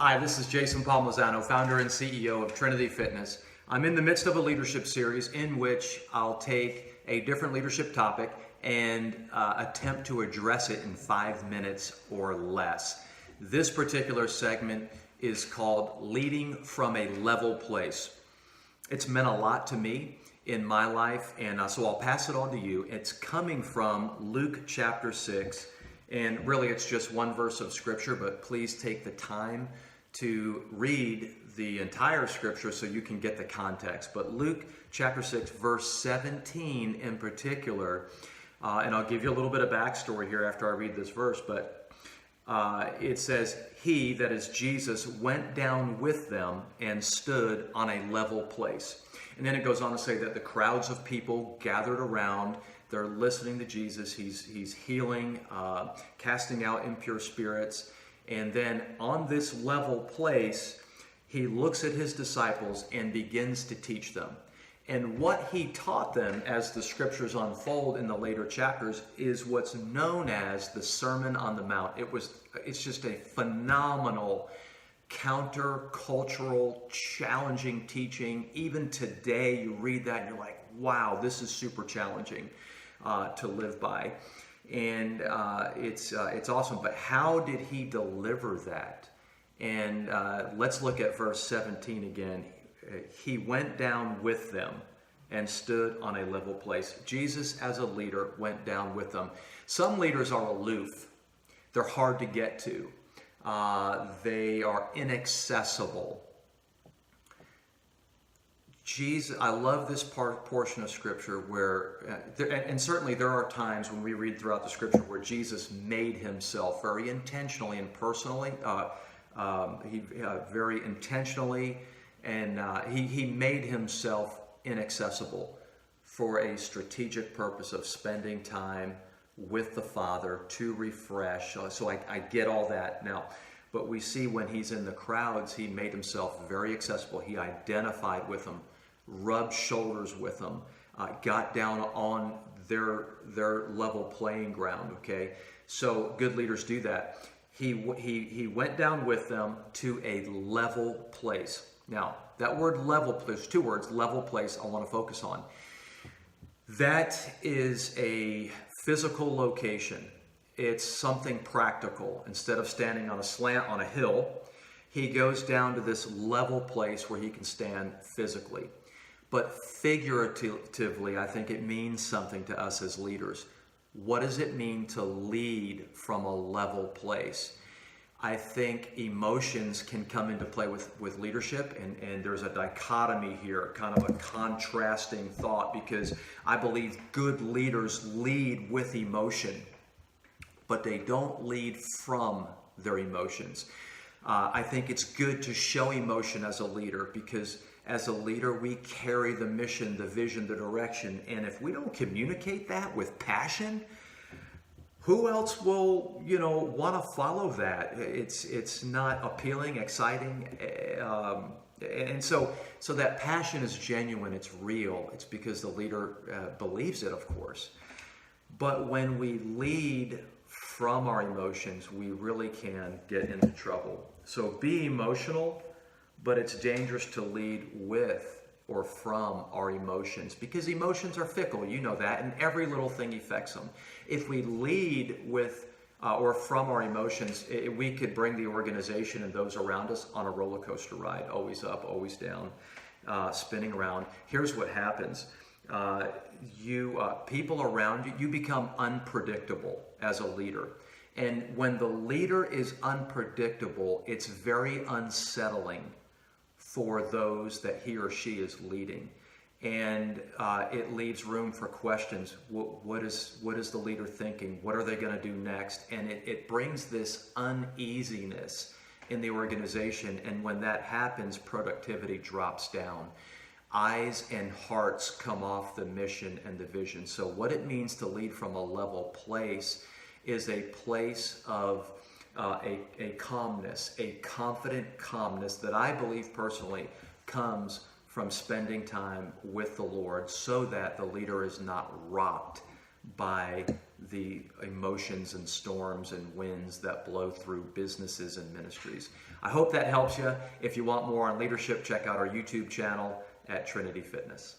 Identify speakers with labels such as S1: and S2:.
S1: Hi, this is Jason Palmisano, founder and CEO of Trinity Fitness. I'm in the midst of a leadership series in which I'll take a different leadership topic and attempt to address it in 5 minutes or less. This particular segment is called Leading from a Level Place. It's meant a lot to me in my life, and so I'll pass it on to you. It's coming from Luke chapter 6, and really it's just one verse of scripture, but please take the time to read the entire scripture so you can get the context. But Luke chapter 6, verse 17 in particular, and I'll give you a little bit of backstory here after I read this verse, but it says, he, that is Jesus, went down with them and stood on a level place. And then it goes on to say that the crowds of people gathered around. They're listening to Jesus. He's healing, casting out impure spirits. And then on this level place, he looks at his disciples and begins to teach them. And what he taught them, as the scriptures unfold in the later chapters, is what's known as the Sermon on the Mount. It's just a phenomenal, counter-cultural, challenging teaching. Even today, you read that and you're like, wow, this is super challenging to live by. And it's awesome. But how did he deliver that? And let's look at verse 17 again. He went down with them and stood on a level place. Jesus, as a leader, went down with them. Some leaders are aloof. They're hard to get to. They are inaccessible. Jesus, I love this portion of scripture where, and certainly there are times when we read throughout the scripture where Jesus made himself very intentionally and personally, very intentionally, and he made himself inaccessible for a strategic purpose of spending time with the Father to refresh. So I get all that now. But we see when he's in the crowds, he made himself very accessible. He identified with them, rubbed shoulders with them, got down on their level playing ground, okay? So good leaders do that. He went down with them to a level place. Now, that word level, there's two words, level place, I want to focus on. That is a physical location. It's something practical. Instead of standing on a slant on a hill, he goes down to this level place where he can stand physically. But figuratively, I think it means something to us as leaders. What does it mean to lead from a level place? I think emotions can come into play with leadership, and there's a dichotomy here, kind of a contrasting thought, because I believe good leaders lead with emotion, but they don't lead from their emotions. I think it's good to show emotion as a leader, because as a leader, we carry the mission, the vision, the direction, and if we don't communicate that with passion, who else will, want to follow that? It's not appealing, exciting, and so that passion is genuine. It's real. It's because the leader believes it, of course. But when we lead from our emotions, we really can get into trouble. So be emotional, but it's dangerous to lead with or from our emotions, because emotions are fickle, you know that, and every little thing affects them. If we lead with or from our emotions, we could bring the organization and those around us on a roller coaster ride, always up, always down, spinning around. Here's what happens. People around you, you become unpredictable as a leader. And when the leader is unpredictable, it's very unsettling for those that he or she is leading. And it leaves room for questions. What is the leader thinking? What are they going to do next? And it brings this uneasiness in the organization. And when that happens, productivity drops down. Eyes and hearts come off the mission and the vision. So what it means to lead from a level place is a place of a calmness, a confident calmness that I believe personally comes from spending time with the Lord, so that the leader is not rocked by the emotions and storms and winds that blow through businesses and ministries. I hope that helps you. If you want more on leadership, check out our YouTube channel at Trinity Fitness.